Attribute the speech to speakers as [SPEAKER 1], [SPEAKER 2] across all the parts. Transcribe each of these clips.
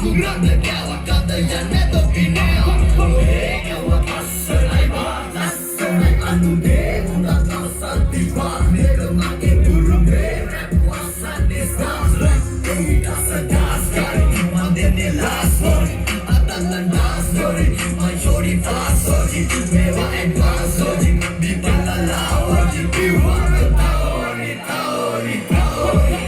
[SPEAKER 1] Ganda gawa kata yan neto pineo gawa asalay ba asalay anu de una tasa diva mero mage puru be rap wasan discuss rap asa das kari mande ne last one atalan das story my shorty fast story meva advance story bi balala story bi wa taori taori taori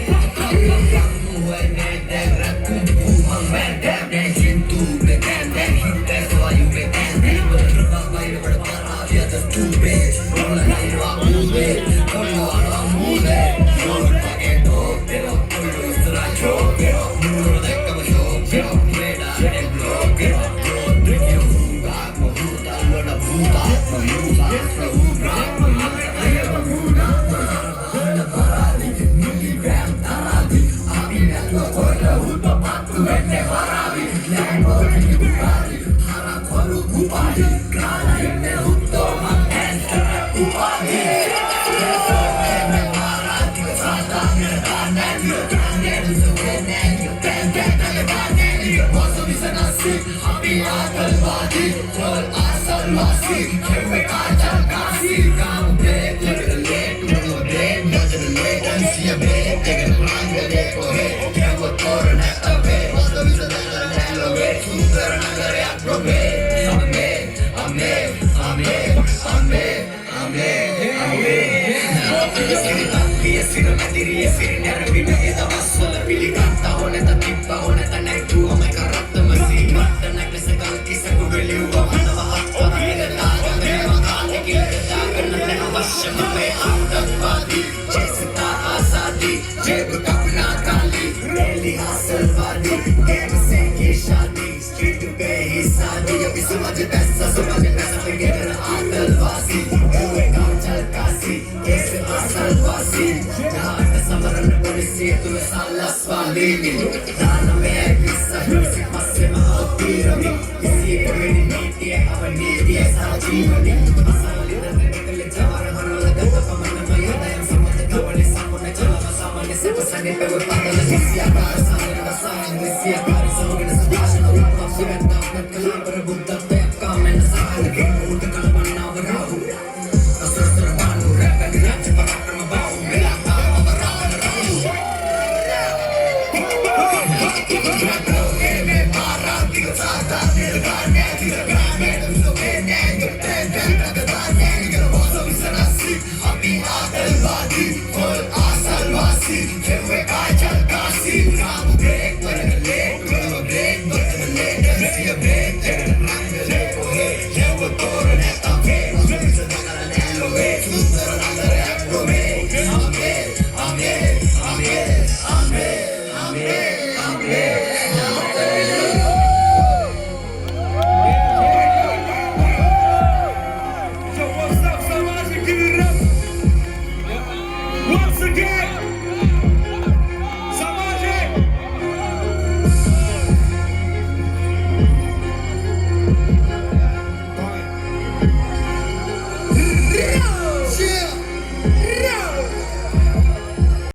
[SPEAKER 2] Siapa